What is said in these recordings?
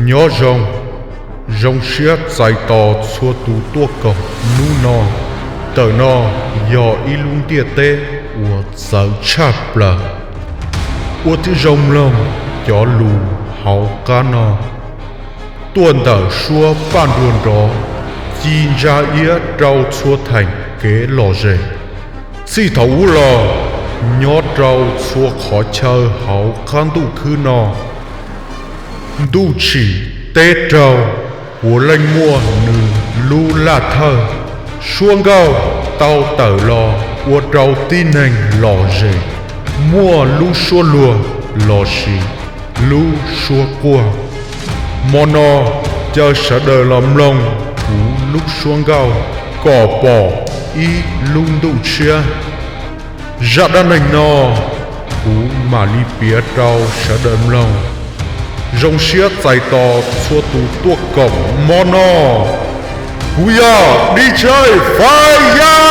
nhớ rồng xiết dài to xua tú tua cọc nu no tờ no dò y lung tia tê của sợ chạp là của thứ rồng lông cho lù hậu ca no tuần tờ xua ban ruồn đó chi ra ia trâu xua thành kế lò rể si thấu lò nhớ trâu xua khó chờ hậu can tu khư no tu chỉ tê trâu của lệnh mua nư lu la thơ xuông gao tao tờ lò của trâu tin hành lò rể mua lu xua lùa lò xì lu xua qua mono chờ sợ đời làm lòng cú lúc xuông gao cỏ bỏ y lung đủ chia dạ đan hành no cú mà li bía trâu sợ đời lòng rồng xiết dài to xua tú tua cổng mono cú ya đi chơi fire.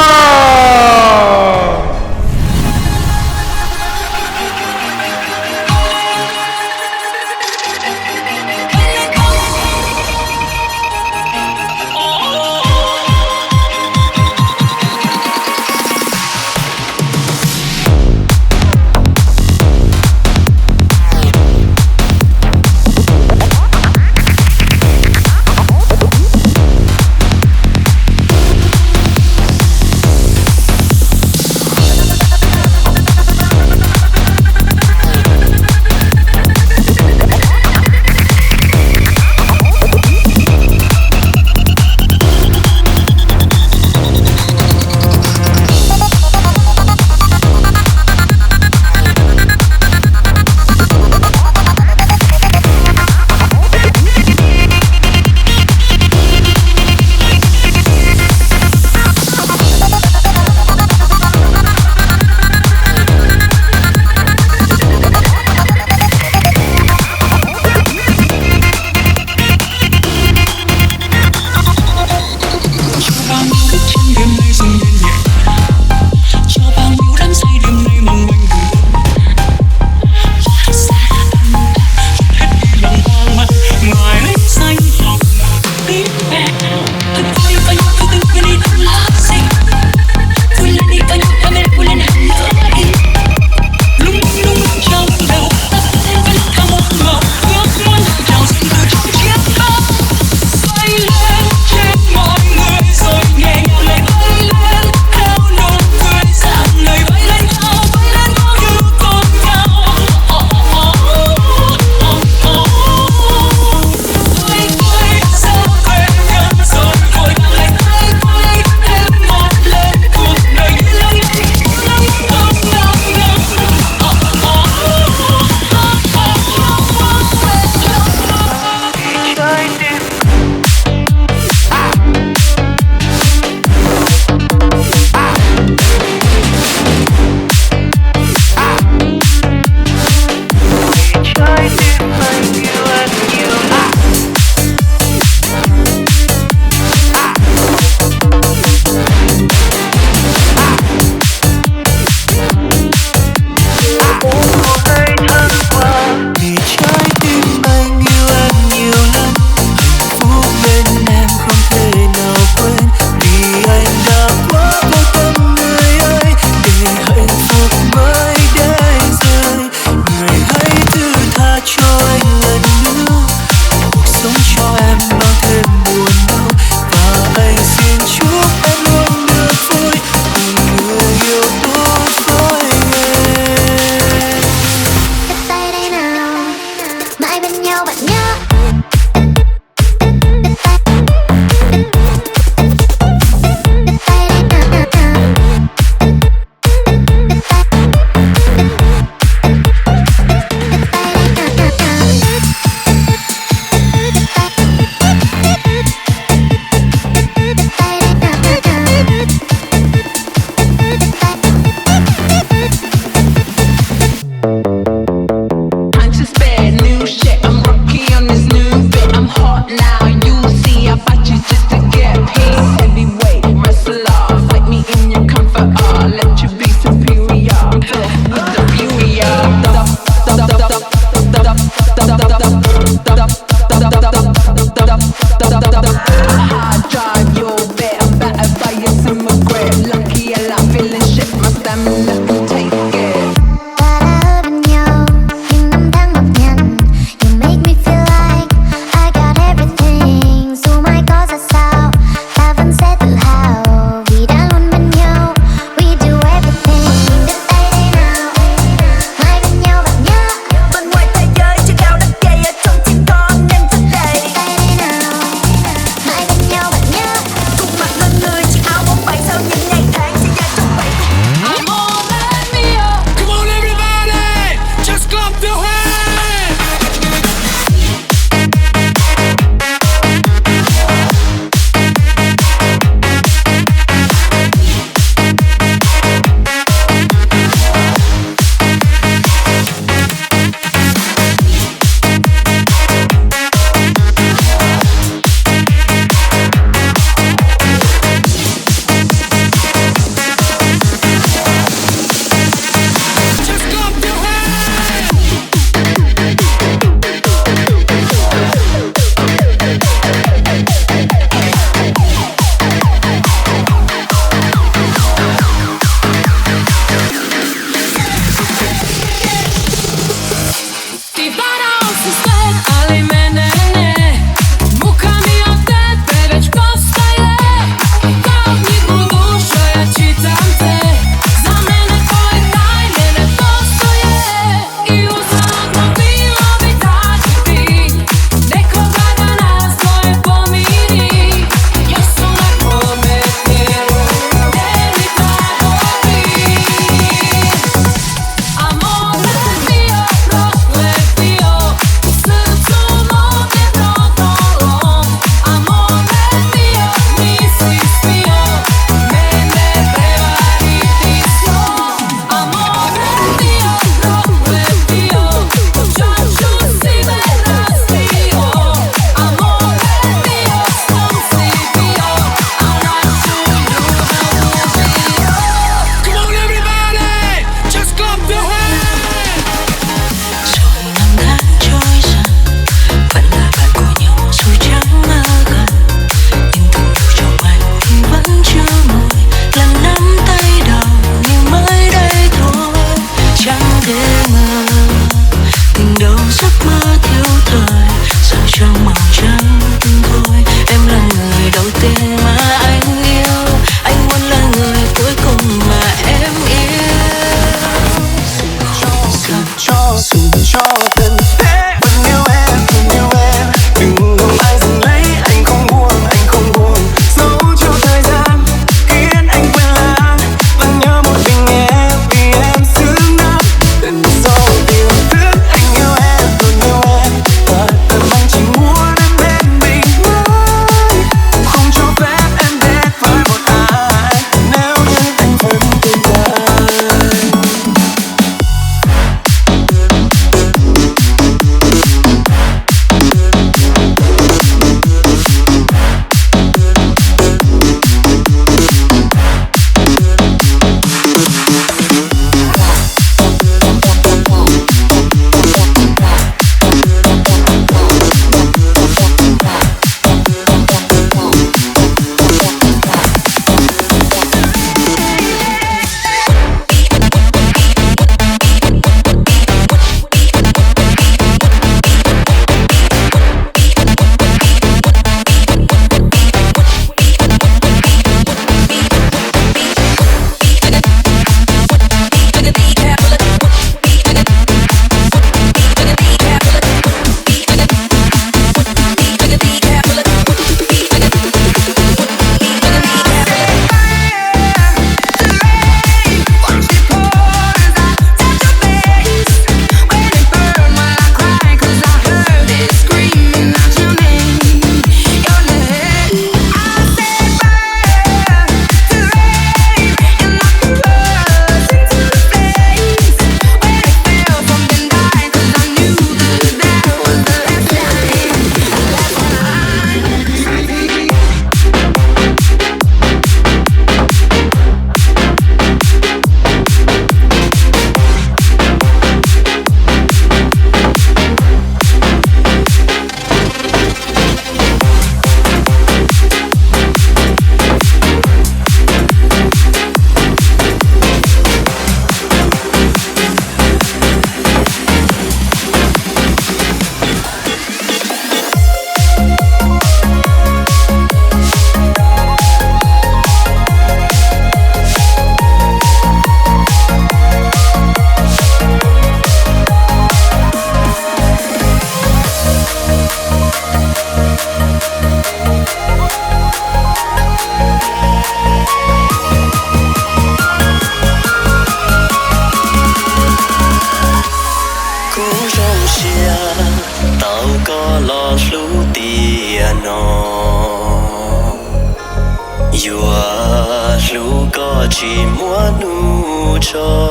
chỉ muốn nụ cho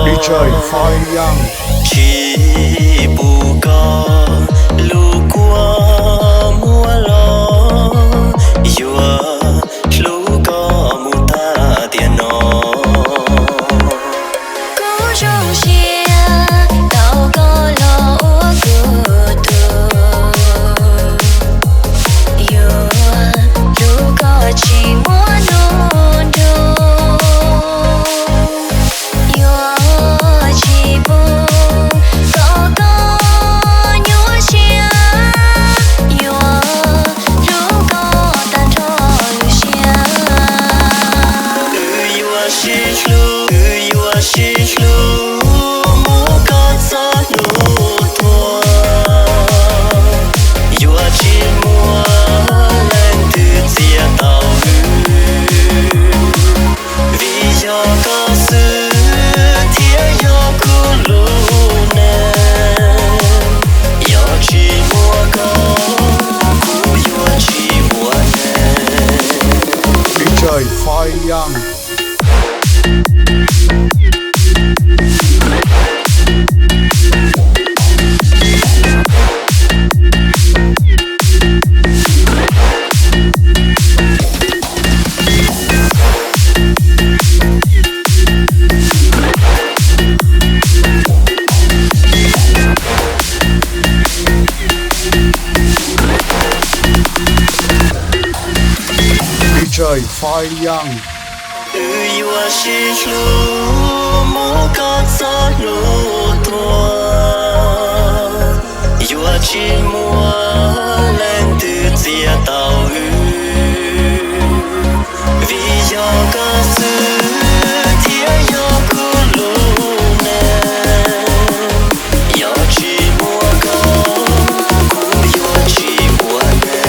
đi chơi phai yang chỉ bù có lu qua mua lo yua lu có mu ta tiền nó cố trong chia tao có lo của tu yua lu có chỉ muốn nôn đồ yua chỉ bù có Young. DJ Fire Young. yêu chỉ lu mô con gió lu tua yêu chỉ mua lên từ chia tàu vì do cơ sự thiên do cu lu nè yêu chỉ mua con cũng yêu chỉ mua nè.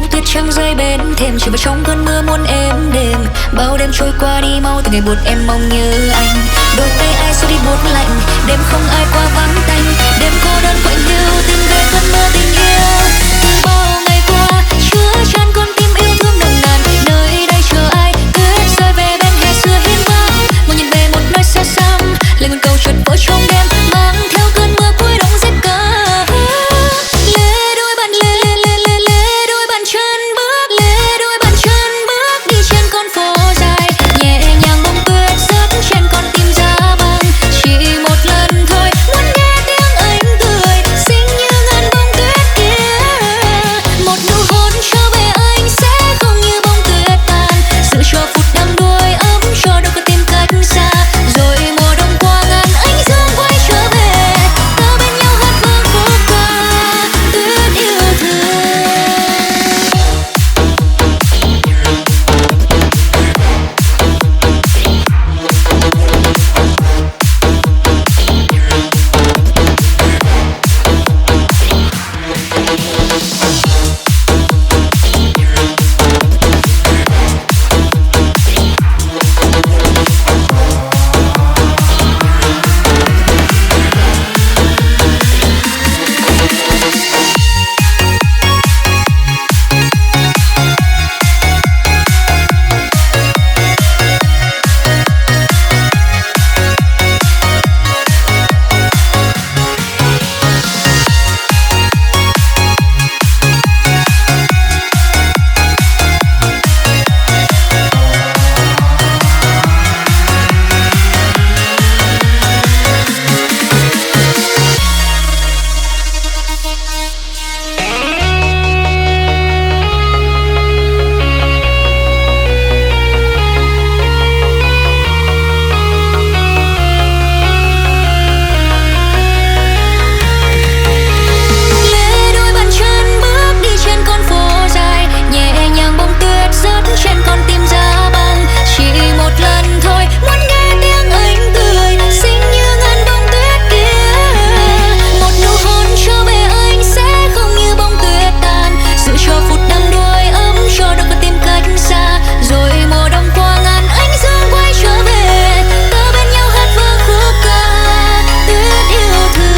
bông tuyết trắng rơi bên thềm chiều vào trong cơn mưa muôn êm đềm. Bao đêm trôi qua đi mau từng ngày buồn em mong nhớ anh. Đôi tay ai xua đi buốt lạnh, đêm không ai qua vắng tanh, đêm cô đơn quạnh hiu tìm về cơn mơ tình yêu. Từ bao ngày qua chứa chan con tim yêu thương nồng nàn, nơi đây chờ ai tuyết rơi về bên hè xưa hiên vắng. Ngồi nhìn về một nơi xa xăm, lại một câu chợt vỡ trong đêm mang theo cơn mưa cuối đông rét cay. Lê đôi bàn lê đôi bàn chân bước, lê đôi bàn chân bước đi trên con phố dài, nhẹ nhàng bông tuyết rớt trên con tim giá băng. Chỉ một lần thôi muốn nghe tiếng anh cười, xinh như ngàn bông tuyết kia. Một nụ hôn trở về anh sẽ không như bông tuyết tàn, giữ cho phút đắm đuối ấm cho đâu có tìm cách xa. Rồi mùa đông qua ngàn ánh dương quay trở về, ta bên nhau hát vang khúc ca tuyết yêu thương. Lê đôi bàn chân bước đi trên con phố dài, nhẹ nhàng bông tuyết rớt trên con tim giá băng. Chỉ một lần thôi muốn nghe tiếng anh cười, xinh như ngàn bông tuyết kia. Một nụ hôn trở về anh sẽ không như bông tuyết tàn, giữ cho phút đắm đuối ấm cho đâu có tìm cách xa. Rồi mùa đông qua ngàn ánh dương quay trở về, ta bên nhau hát vang khúc ca tuyết yêu thương.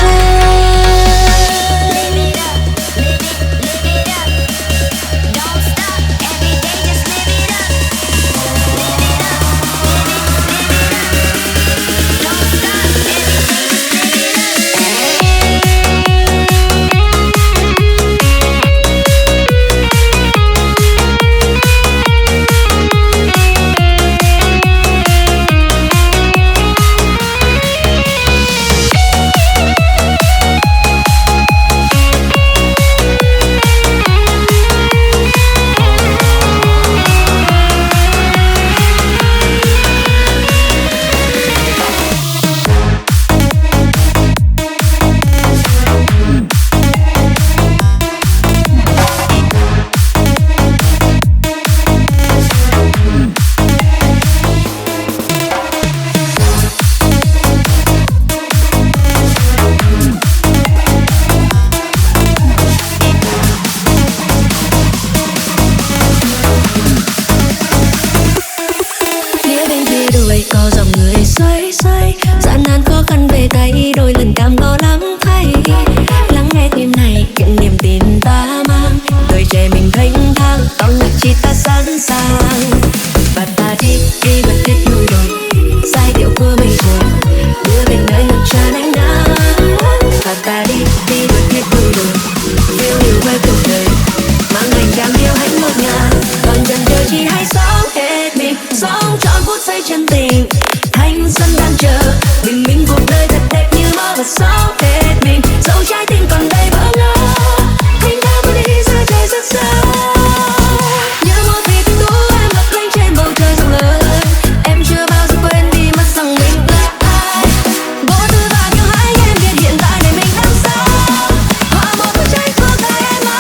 Phía bên kia đồi có dòng người xoay xoay, gian nan khó khăn về tay đôi lần cam go lắm thay. Lắng nghe tim này những niềm tin ta mang, tuổi trẻ mình thênh thang con lực chỉ ta sẵn sàng. Và ta đi đi bật hết núi đồi, giai điệu của mây trời đưa bên nơi ngập tràn ánh nắng. Và ta đi đi bật hết núi đồi, phiêu lưu với cuộc đời, mang hành cảm yêu hạnh ngột ngạt. Còn dần chờ chỉ hãy sống hết mình, sống trọn phút giây chân tình. Thanh xuân đang chờ bình minh, cuộc đời thật đẹp như mơ và sống hết mình. Dẫu trái tim còn đầy bỡ ngỡ, thanh thang bước đi giữa trời rất xa. Như một vì tình tú em lấp lánh trên bầu trời rộng lớn, em chưa bao giờ quên đi mất rằng mình là ai. Vô tư và kiêu hãnh em biết hiện tại để mình đang sống, hòa một bức tranh cuộc đời em ơi.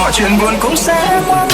mọi chuyện buồn cũng sẽ qua.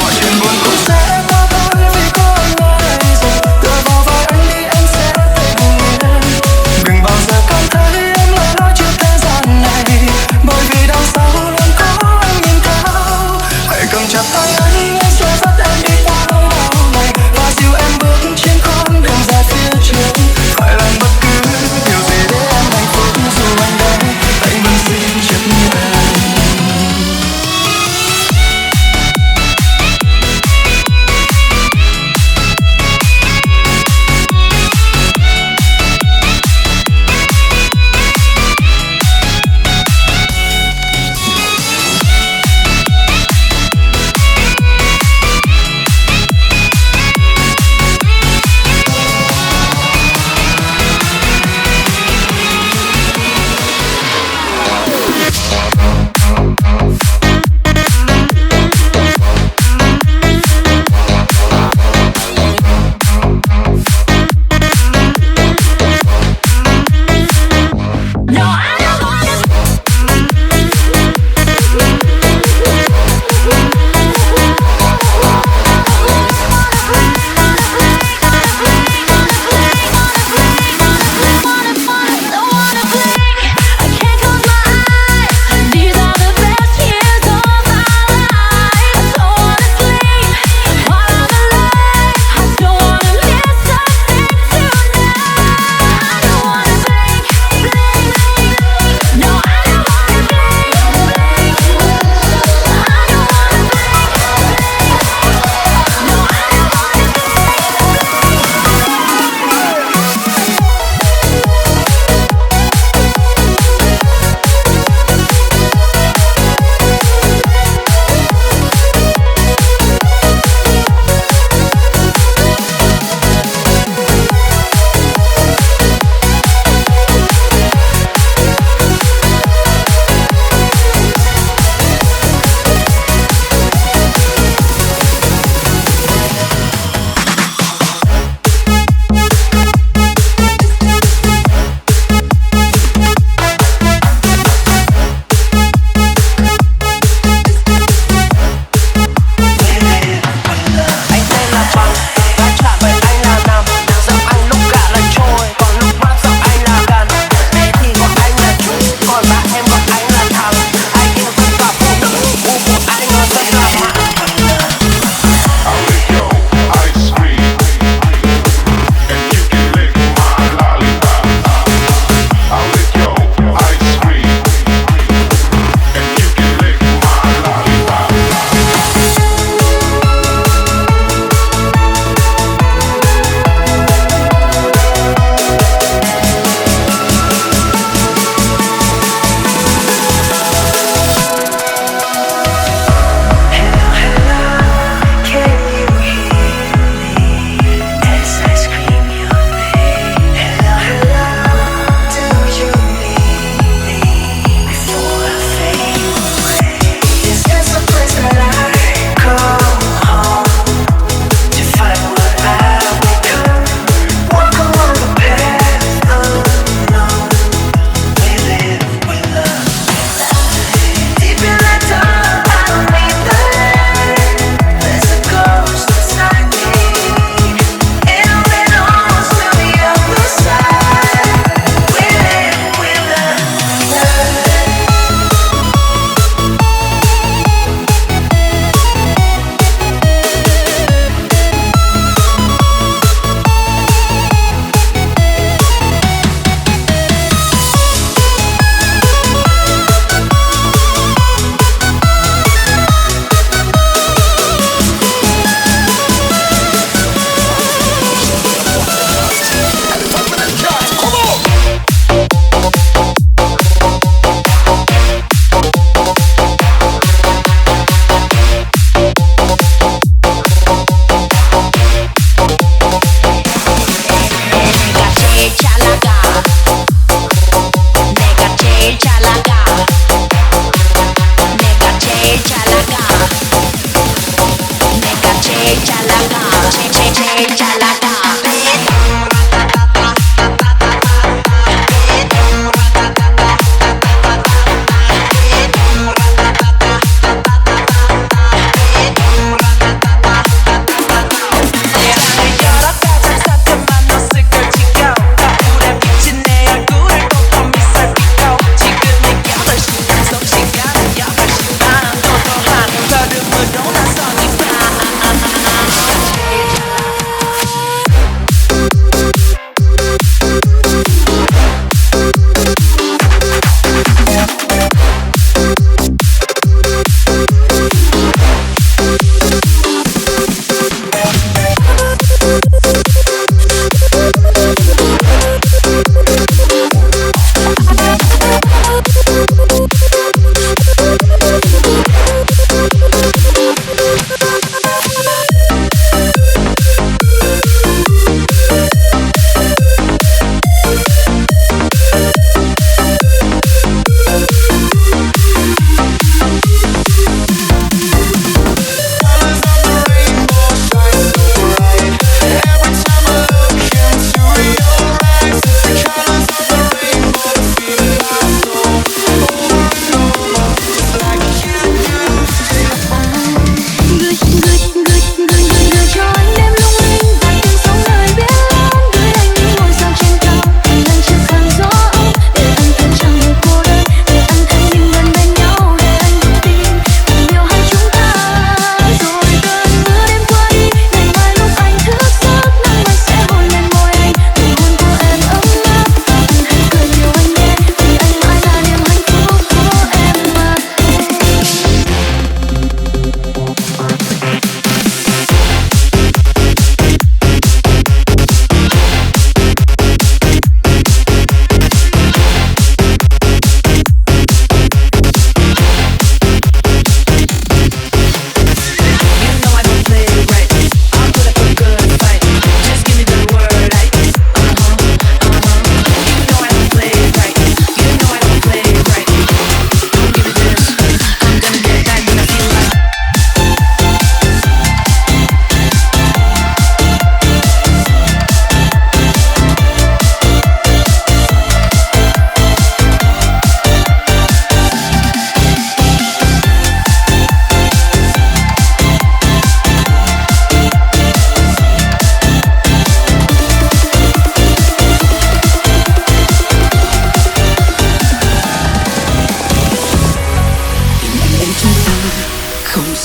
Mọi chuyện buồn cũng sẽ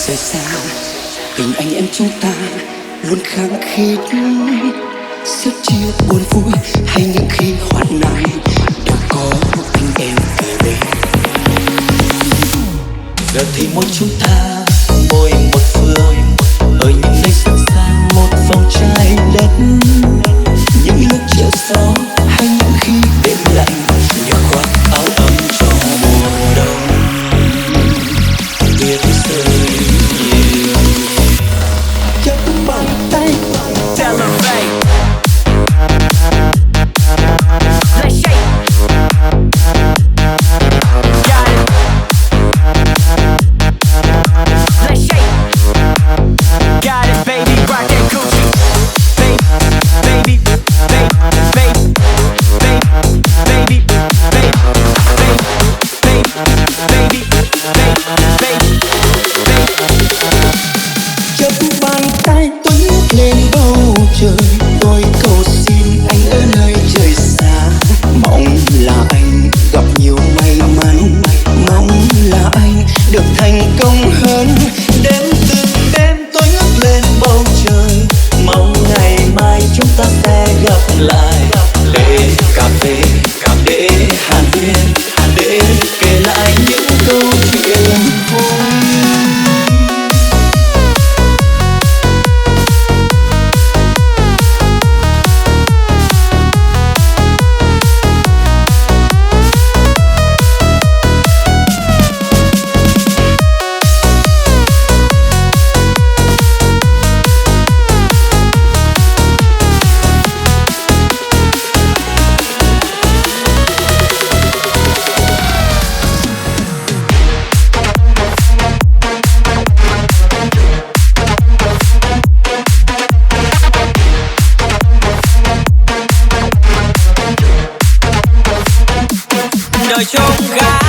rời xa, tình anh em chúng ta luôn khăng khít. Sớt chia buồn vui hay những khi hoạn nạn đều có anh em kề bên. Giờ thì mỗi chúng ta mỗi một phương, ở những nơi xa xa một vòng trái đất. Những lúc chiều gió hay những khi đêm lạnh, nhờ khoác áo ấm cho mùa đông. Tuyết rơi nhiều chấp bàn tay Celebrate. Let's shake. Got it. Let's shake. Got it, baby. Rock that Gucci. Baby, baby, baby, baby, baby, baby, baby, baby, baby. Chấp bàn tay tôi ngước lên bầu trời, tôi cầu xin anh ở nơi trời xa. Mong là anh gặp nhiều may mắn, mong là anh được thành công hơn. Đêm từng đêm tôi ngước lên bầu trời, mong ngày mai chúng ta sẽ gặp lại. Để cà phê, để hàn huyên, để kể lại những câu chuyện vui. Đời trông gà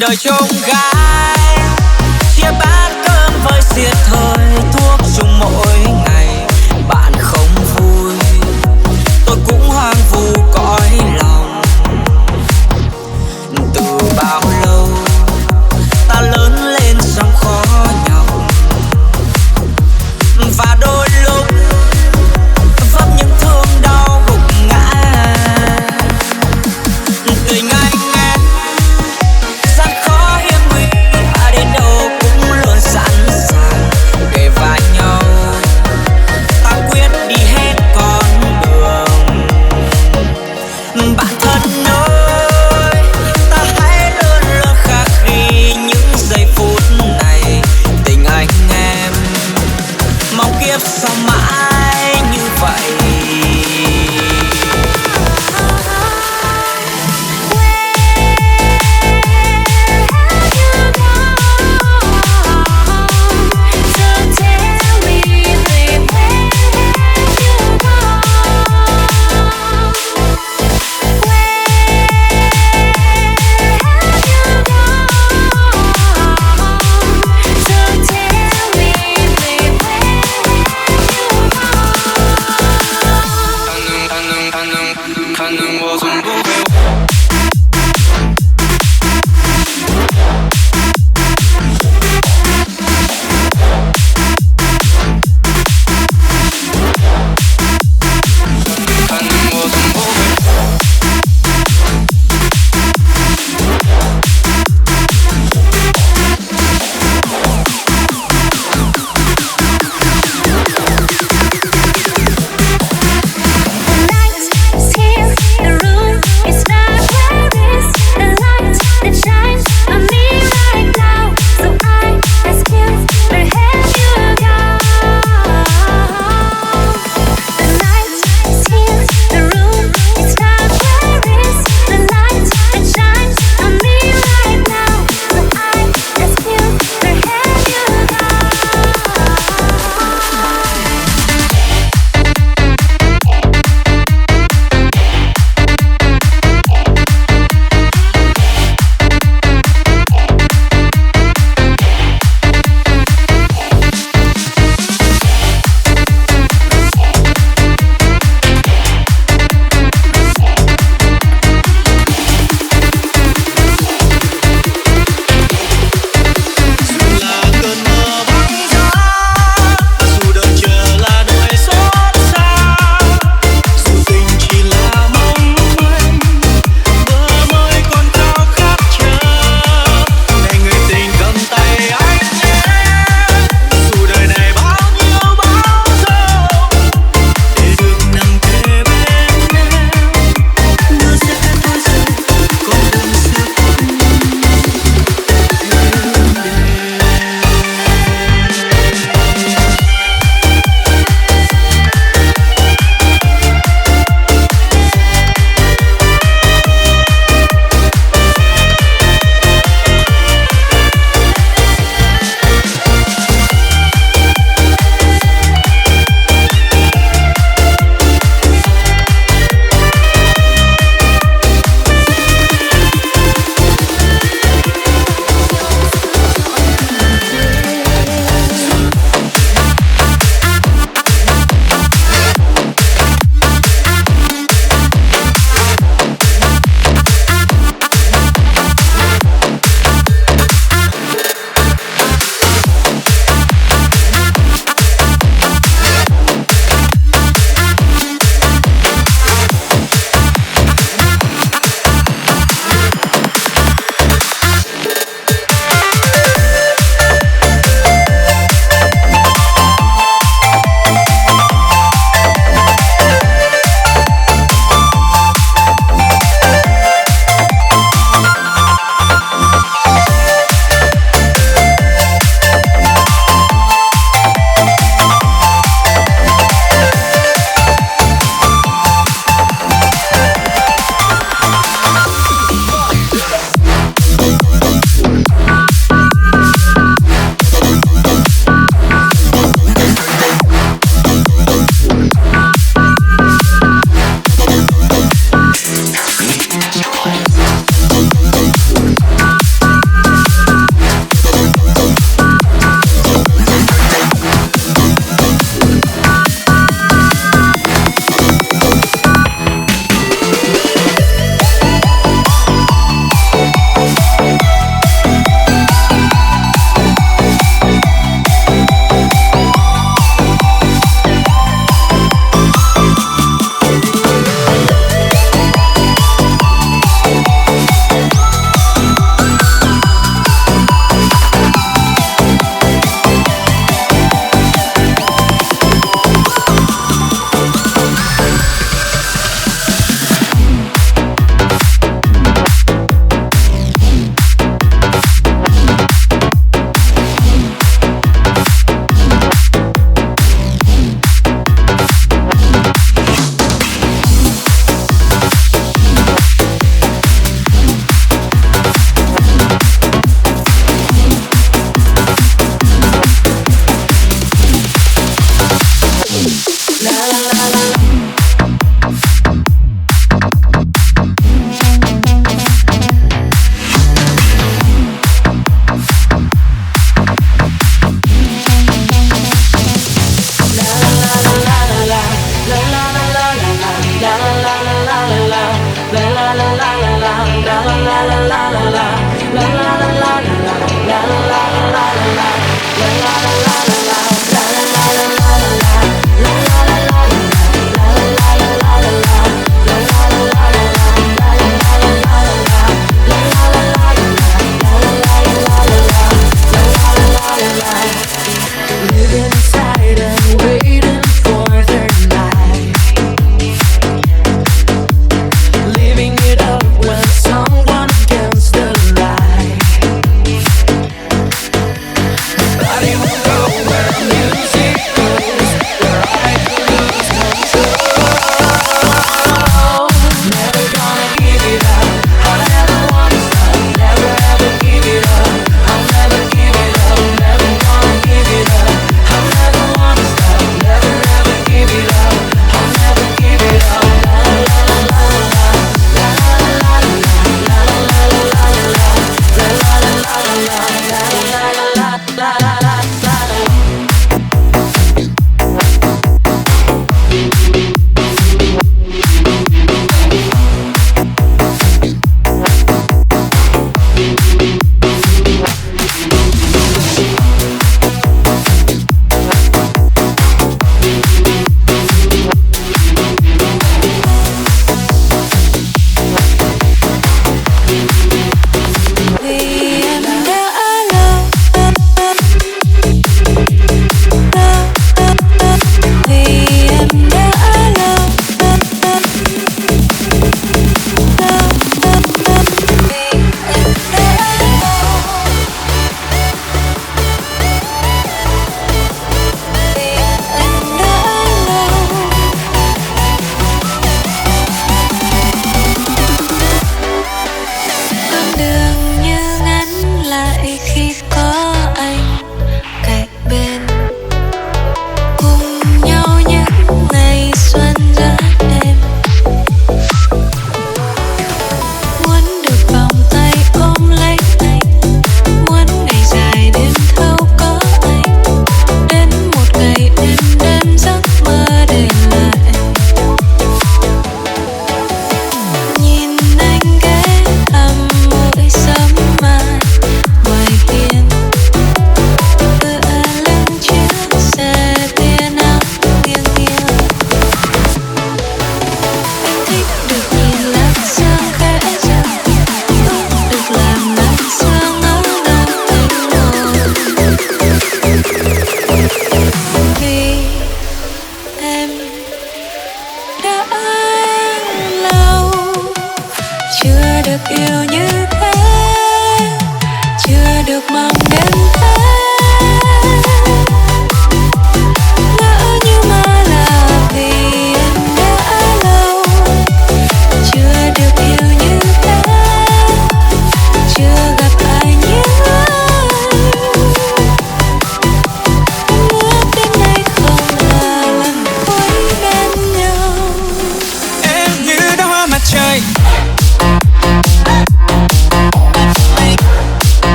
đời trông gái chia bát cơm với xiết thời thuốc dùng mỗi ngày. Bạn không vui tôi cũng hoang vu cõi lòng. Từ bao lâu ta lớn lên sống khó nhọc, và đôi lúc vấp những thương đau gục ngã. Tình anh em rất khó hiếm nguy, đến đâu cũng luôn sẵn sàng kề vai nhau.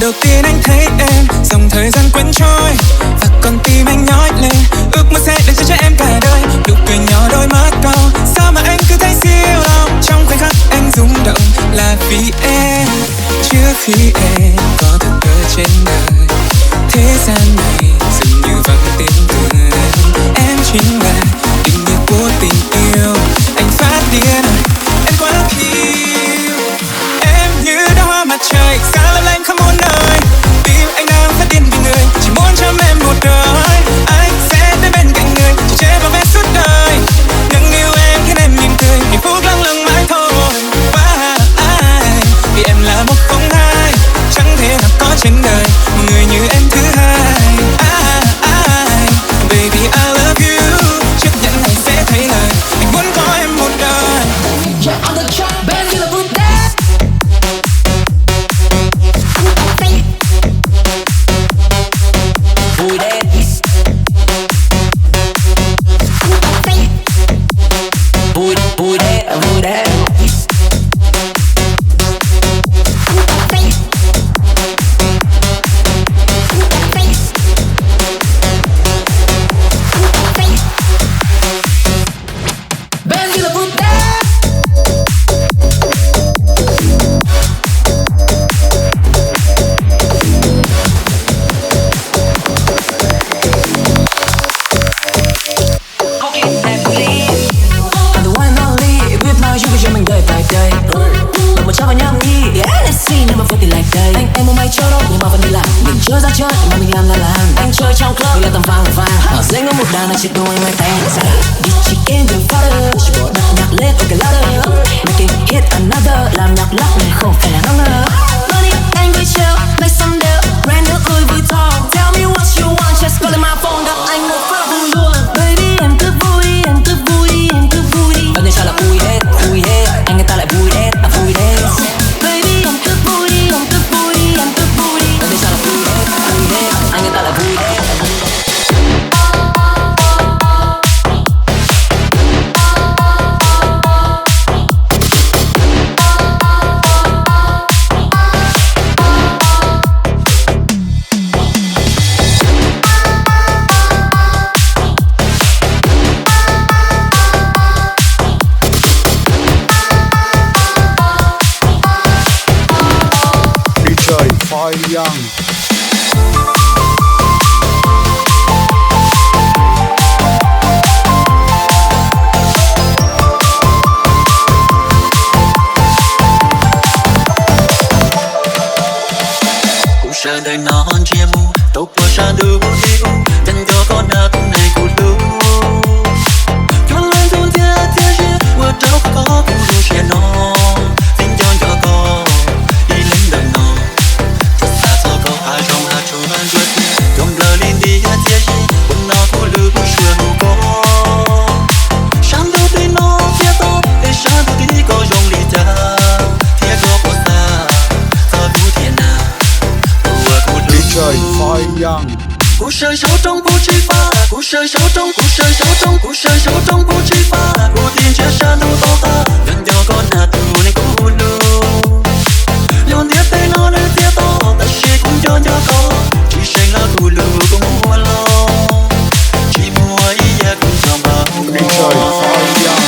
đầu tiên anh thấy em, dòng thời gian quên trôi và con tim anh nhói lên, ước mơ sẽ để cho em cả đời. Nụ cười nhỏ đôi mắt cau, sao mà anh cứ thấy siêu lòng. Trong khoảnh khắc anh rung động là vì em, trước khi em có thật ở trên đời. Thế gian này dường như vắng tiếng cười, em chính là định nghĩa của tình yêu. Anh phát điên, em quá yêu. Em như đóa hoa mặt trời, sáng lấp lánh khắp muôn nơi. Tim anh đang phát điên vì người, chỉ muốn cho em một đời. Anh sẽ tới bên cạnh người, chỉ chế bảo vệ suốt đời. Tôi ra chơi mà mình làm là làm. Anh chơi trong club là tầm vàng vàng. Dễ ngỡ một đàn là chết đôi mai tay. Đi chỉ game đường father, chỉ bỏ đặt nhạc lên ok louder. Making hit another, làm nhạc lắc này không phải là năng ngờ. Money anh vui chill, make some deal, brand new Louis Vuitton. Tell me what you want, just call my phone, gặp anh một phát vui luôn. Baby em cứ vui, em cứ vui đi, em cứ vui đi. Vấn đề sao là vui hết, anh người ta lại vui hết, vui hết. Baby em cứ vui đi, em cứ vui đi, em cứ vui đi. Vấn đề sao là vui hết, anh người ta lại vui hết. Young. Sa đời non chia mu, tóc qua sa du yêu, dành cho con nát này của lu. Cho lên thôn thiên thiên thiên, qua trao có của lu xe non, xin cho con đi lên đời non. Thật xa so có hai trong hai chỗ ban ruột, trong lời lên đi thiên thiên, quân nó của lu xưa lu có. Sáng đâu tuy nó phía to, để sáng đâu tí có dòng lý cha, thiên có của ta, giờ du thiên nào. Trời phai young. Cuộc đời sâu trong vô tri pha, cuộc đời sâu trong, cuộc đời sâu trong, cuộc đời sâu trong vô tri pha. Ưu tiên chia sẻ nụ to ta, gần cho con hạt thù này cũ lu. Luôn tiếp tay nó nơi phía to, ta sẽ cũng cho con. Chỉ sinh là cũ lu cũng mua lo, chỉ mua ý giá cũng cho bao. Trời phai young.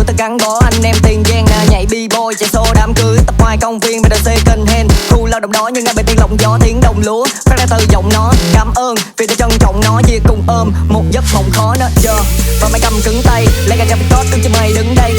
ta gắn bó anh em tiền giang nhảy b-boy chạy xô đám cưới tập ngoài công viên BDC second hand khu lao động đó như ngay bên tiên lộng gió tiếng đồng lúa phát ra từ giọng nó cảm ơn vì ta trân trọng nó chia cùng ôm một giấc mộng khó nó chờ và mày cầm cứng tay lấy cả cặp cốt đứng cho mày đứng đây